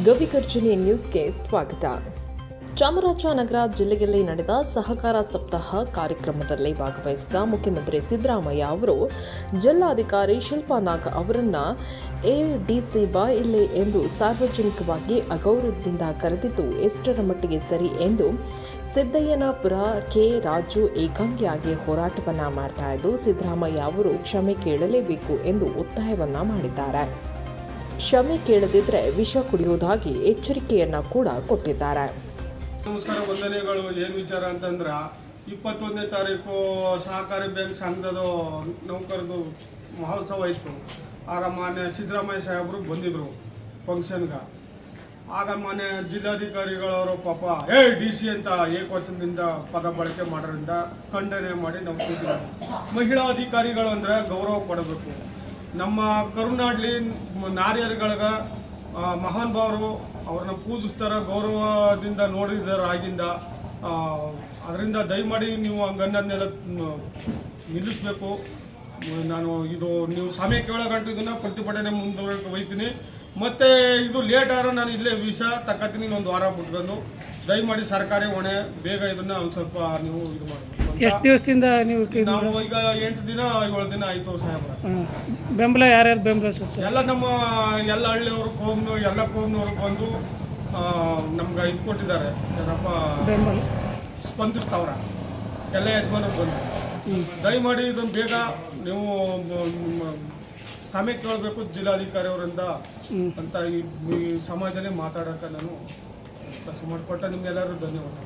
ಗವಿಗರ್ಜನೆ ನ್ಯೂಸ್ಗೆ ಸ್ವಾಗತ. ಚಾಮರಾಜನಗರ ಜಿಲ್ಲೆಯಲ್ಲಿ ನಡೆದ ಸಹಕಾರ ಸಪ್ತಾಹ ಕಾರ್ಯಕ್ರಮದಲ್ಲಿ ಭಾಗವಹಿಸಿದ ಮುಖ್ಯಮಂತ್ರಿ ಸಿದ್ದರಾಮಯ್ಯ ಅವರು ಜಿಲ್ಲಾಧಿಕಾರಿ ಶಿಲ್ಪಾ ನಾಗ್ ಅವರನ್ನ ಎಡಿಸಿ ಬಾ ಇಲ್ಲಿ ಎಂದು ಸಾರ್ವಜನಿಕವಾಗಿ ಅಗೌರವದಿಂದ ಕರೆದಿದ್ದು ಎಷ್ಟರ ಮಟ್ಟಿಗೆ ಸರಿ ಎಂದು ಸಿದ್ದಯ್ಯನಪುರ ಕೆ ರಾಜು ಏಕಾಂಗಿಯಾಗಿ ಹೋರಾಟವನ್ನ ಮಾಡ್ತಾ ಇದ್ದು ಸಿದ್ದರಾಮಯ್ಯ ಅವರು ಕ್ಷಮೆ ಕೇಳಲೇಬೇಕು ಎಂದು ಒತ್ತಾಯವನ್ನ ಮಾಡಿದ್ದಾರೆ. ಕ್ಷಮೆ ಕೇಳದಿದ್ರೆ ವಿಷ ಕುಡಿಯುವುದಾಗಿ ಎಚ್ಚರಿಕೆಯನ್ನ ಕೂಡ ಕೊಟ್ಟಿದ್ದಾರೆ. ನಮಸ್ಕಾರ, ವಂದನೆಗಳು. ಏನು ವಿಚಾರ ಅಂತಂದ್ರೆ 21ನೇ ತಾರೀಕು ಸಹಕಾರಿ ಬ್ಯಾಂಕ್ ಸಂಘದ ನೌಕರದು ಮಹೋತ್ಸವ ಇತ್ತು. ಆಗ ಮಾನ್ಯ ಸಿದ್ದರಾಮಯ್ಯ ಸಾಹೇಬರು ಬಂದಿದ್ರು ಫಂಕ್ಷನ್ಗೆ. ಆಗ ಮಾನ್ಯ ಜಿಲ್ಲಾಧಿಕಾರಿಗಳವರು ಪಾಪ DC ಅಂತ ಏಕವಚನದಿಂದ ಪದ ಬಳಕೆ ಮಾಡೋದ್ರಿಂದ ಖಂಡನೆ ಮಾಡಿ ನಾವು ಕೂತಿದ್ವಿ. ಮಹಿಳಾ ಅಧಿಕಾರಿಗಳು ಅಂದರೆ ಗೌರವ ಕೊಡಬೇಕು. ನಮ್ಮ ಕರುನಾಡ್ಲಿ ನಾರಿಯರುಗಳಿಗೆ ಮಹಾನ್ ಭಾವರು ಅವ್ರನ್ನ ಪೂಜಿಸ್ತಾರ, ಗೌರವದಿಂದ ನೋಡಿದಾರೆ ಆಗಿಂದ. ಅದರಿಂದ ದಯಮಾಡಿ ನೀವು ಹಂಗನ್ನೋದನ್ನೆಲ್ಲ ನಿಲ್ಲಿಸಬೇಕು. ನಾನು ಇದು ನೀವು ಸಮಯ ಕೇಳೋ ಗಂಟು ಇದನ್ನು ಪ್ರತಿಭಟನೆ ಮುಂದುವರೆಗೆ ಒಯ್ತೀನಿ. ಮತ್ತು ಇದು ಲೇಟ್ ಆದ್ರೆ ನಾನು ಇಲ್ಲೇ ವೀಸಾ ತಕ್ಕತ್ತೀನಿ, ಒಂದು ವಾರ ಬಿಟ್ಕೊಂಡು. ದಯಮಾಡಿ ಸರ್ಕಾರಿ ಹೊಣೆ, ಬೇಗ ಇದನ್ನು ಒಂದು ಸ್ವಲ್ಪ ನೀವು ಇದು ಮಾಡಬೇಕು. ಎಷ್ಟು ದಿವಸದಿಂದ ನೀವು ನಾವು ಈಗ 8 ದಿನ 7 ದಿನ ಆಯಿತು ಸಾಹೇಬ್ರ. ಬೆಂಬಲ ಯಾರ್ಯಾರು ಬೆಂಬಲ ಎಲ್ಲ ನಮ್ಮ ಎಲ್ಲ ಹಳ್ಳಿಯವರು ಎಲ್ಲ ಕೋಮ್ನವರು ಬಂದು ನಮ್ಗೆ ಇದು ಕೊಟ್ಟಿದ್ದಾರೆ. ಏನಪ್ಪ ಬೆಂಬಲ ಸ್ಪಂದಿಸ್ತಾವ್ರ ಎಲ್ಲ ಯಜಮಾನರು ಬಂದು. ದಯಮಾಡಿ ಇದನ್ನು ಬೇಗ ನೀವು ಸಮಯ ಕೇಳಬೇಕು ಜಿಲ್ಲಾಧಿಕಾರಿ ಅವರಿಂದ ಅಂತ ಈ ಸಮಾಜದಲ್ಲಿ ಮಾತಾಡೋಕೆ ನಾನು ಕೆಲಸ ಮಾಡಿಕೊಟ್ಟ ನಿಮ್ಗೆಲ್ಲರೂ ಧನ್ಯವಾದ.